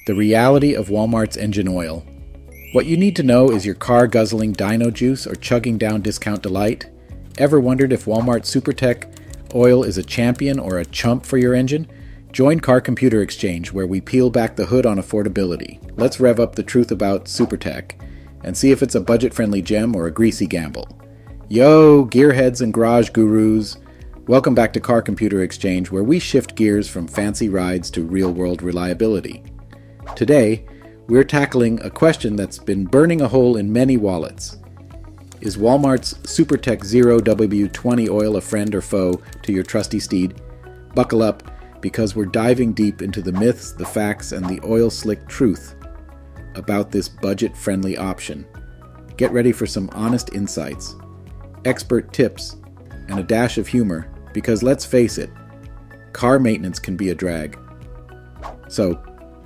The reality of Walmart's engine oil. What you need to know is your car guzzling dino juice or chugging down discount delight? Ever wondered if Walmart Supertech oil is a champion or a chump for your engine? Join Car Computer Exchange, where we peel back the hood on affordability. Let's rev up the truth about Supertech and see if it's a budget-friendly gem or a greasy gamble. Yo, gearheads and garage gurus. Welcome back to Car Computer Exchange, where we shift gears from fancy rides to real-world reliability. Today, we're tackling a question that's been burning a hole in many wallets. Is Walmart's Supertech Zero W20 oil a friend or foe to your trusty steed? Buckle up, because we're diving deep into the myths, the facts, and the oil-slick truth about this budget-friendly option. Get ready for some honest insights, expert tips, and a dash of humor, because let's face it, car maintenance can be a drag. So,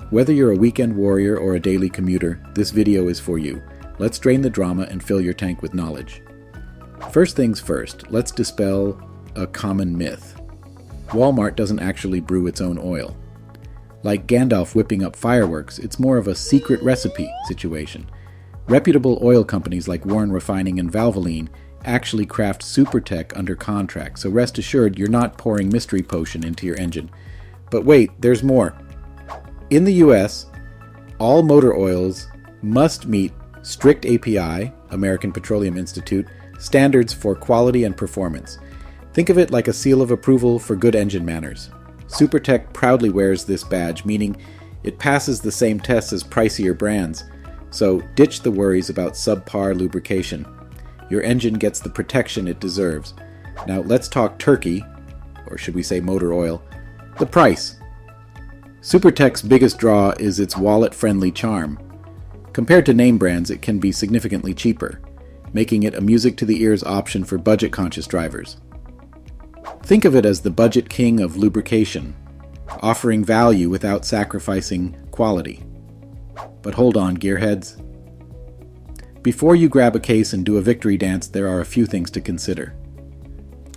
whether you're a weekend warrior or a daily commuter, this video is for you. Let's drain the drama and fill your tank with knowledge. First things first, let's dispel a common myth. Walmart doesn't actually brew its own oil. Like Gandalf whipping up fireworks, it's more of a secret recipe situation. Reputable oil companies like Warren Refining and Valvoline actually craft Supertech under contract, so rest assured you're not pouring mystery potion into your engine. But wait, there's more. In the US, all motor oils must meet strict API, American Petroleum Institute, standards for quality and performance. Think of it like a seal of approval for good engine manners. Supertech proudly wears this badge, meaning it passes the same tests as pricier brands. So ditch the worries about subpar lubrication. Your engine gets the protection it deserves. Now let's talk turkey, or should we say motor oil, the price. Supertech's biggest draw is its wallet-friendly charm. Compared to name brands, it can be significantly cheaper, making it a music-to-the-ears option for budget-conscious drivers. Think of it as the budget king of lubrication, offering value without sacrificing quality. But hold on, gearheads. Before you grab a case and do a victory dance, there are a few things to consider.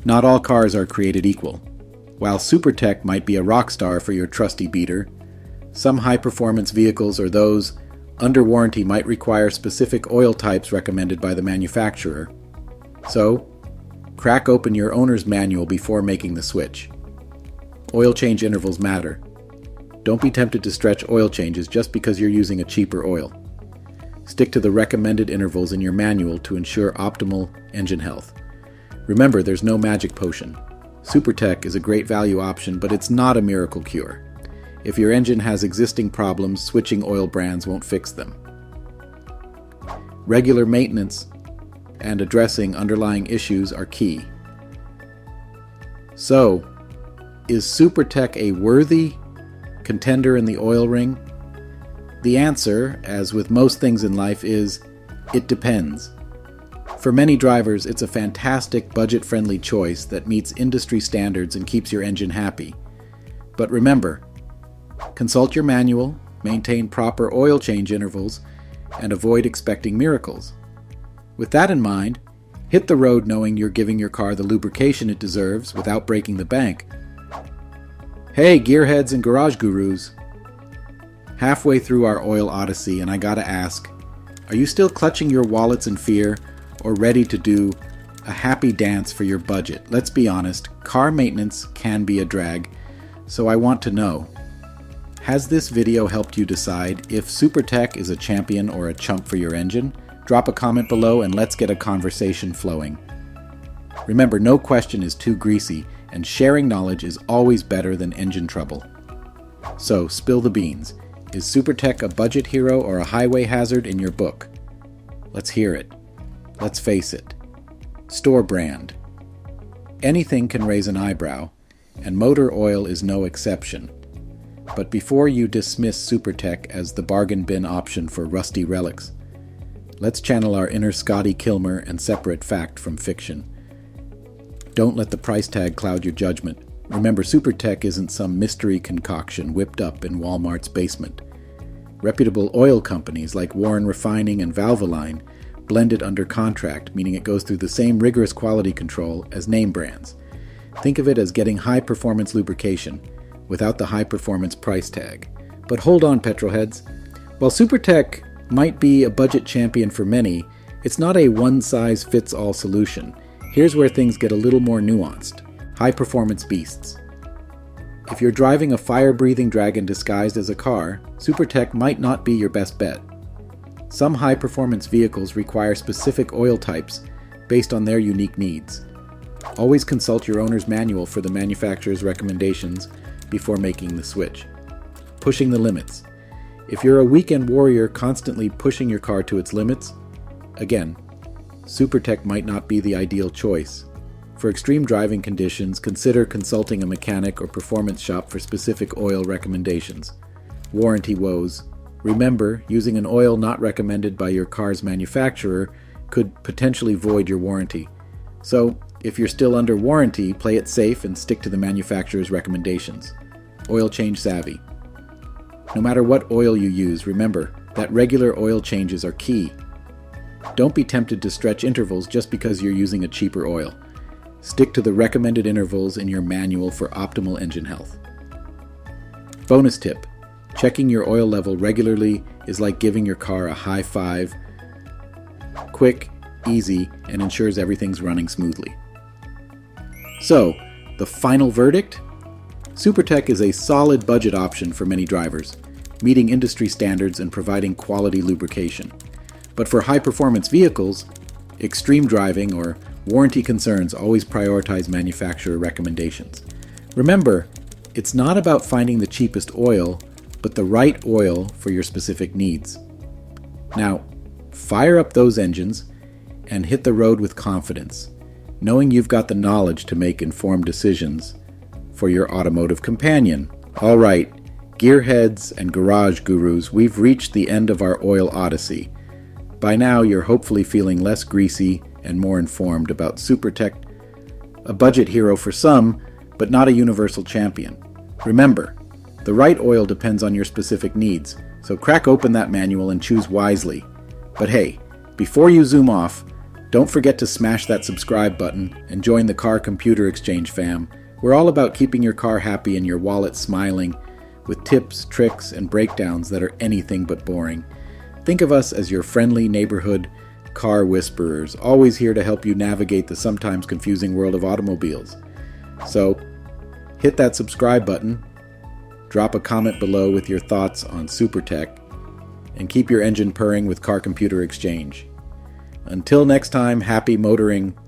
Not all cars are created equal. While Supertech might be a rock star for your trusty beater, some high-performance vehicles or those under warranty might require specific oil types recommended by the manufacturer. So, crack open your owner's manual before making the switch. Oil change intervals matter. Don't be tempted to stretch oil changes just because you're using a cheaper oil. Stick to the recommended intervals in your manual to ensure optimal engine health. Remember, there's no magic potion. Supertech is a great value option, but it's not a miracle cure. If your engine has existing problems, switching oil brands won't fix them. Regular maintenance and addressing underlying issues are key. So, is Supertech a worthy contender in the oil ring? The answer, as with most things in life, is it depends. For many drivers, it's a fantastic budget-friendly choice that meets industry standards and keeps your engine happy. But remember, consult your manual, maintain proper oil change intervals, and avoid expecting miracles. With that in mind, hit the road knowing you're giving your car the lubrication it deserves without breaking the bank. Hey, gearheads and garage gurus! Halfway through our oil odyssey, and I gotta ask, are you still clutching your wallets in fear or ready to do a happy dance for your budget? Let's be honest, car maintenance can be a drag, so I want to know, has this video helped you decide if Supertech is a champion or a chump for your engine? Drop a comment below and let's get a conversation flowing. Remember, no question is too greasy, and sharing knowledge is always better than engine trouble. So, spill the beans. Is Supertech a budget hero or a highway hazard in your book? Let's hear it. Let's face it. Store brand. Anything can raise an eyebrow, and motor oil is no exception. But before you dismiss Supertech as the bargain bin option for rusty relics, let's channel our inner Scotty Kilmer and separate fact from fiction. Don't let the price tag cloud your judgment. Remember, Supertech isn't some mystery concoction whipped up in Walmart's basement. Reputable oil companies like Warren Refining and Valvoline blend it under contract, meaning it goes through the same rigorous quality control as name brands. Think of it as getting high-performance lubrication without the high-performance price tag. But hold on, petrolheads. While Supertech might be a budget champion for many, it's not a one-size-fits-all solution. Here's where things get a little more nuanced. High-performance beasts. If you're driving a fire-breathing dragon disguised as a car, Supertech might not be your best bet. Some high-performance vehicles require specific oil types based on their unique needs. Always consult your owner's manual for the manufacturer's recommendations before making the switch. Pushing the limits. If you're a weekend warrior constantly pushing your car to its limits, again, Supertech might not be the ideal choice. For extreme driving conditions, consider consulting a mechanic or performance shop for specific oil recommendations. Warranty woes. Remember, using an oil not recommended by your car's manufacturer could potentially void your warranty. So, if you're still under warranty, play it safe and stick to the manufacturer's recommendations. Oil change savvy. No matter what oil you use, remember that regular oil changes are key. Don't be tempted to stretch intervals just because you're using a cheaper oil. Stick to the recommended intervals in your manual for optimal engine health. Bonus tip: checking your oil level regularly is like giving your car a high five. Quick, easy, and ensures everything's running smoothly. So, the final verdict? Supertech is a solid budget option for many drivers, meeting industry standards and providing quality lubrication. But for high-performance vehicles, extreme driving, or warranty concerns always prioritize manufacturer recommendations. Remember, it's not about finding the cheapest oil, but the right oil for your specific needs. Now, fire up those engines and hit the road with confidence, knowing you've got the knowledge to make informed decisions for your automotive companion. All right, gearheads and garage gurus, we've reached the end of our oil odyssey. By now, you're hopefully feeling less greasy and more informed about Supertech, a budget hero for some, but not a universal champion. Remember, the right oil depends on your specific needs, so crack open that manual and choose wisely. But hey, before you zoom off, don't forget to smash that subscribe button and join the Car Computer Exchange fam. We're all about keeping your car happy and your wallet smiling, with tips, tricks, and breakdowns that are anything but boring. Think of us as your friendly neighborhood car whisperers, always here to help you navigate the sometimes confusing world of automobiles. So, hit that subscribe button, drop a comment below with your thoughts on Supertech, and keep your engine purring with Car Computer Exchange. Until next time, happy motoring.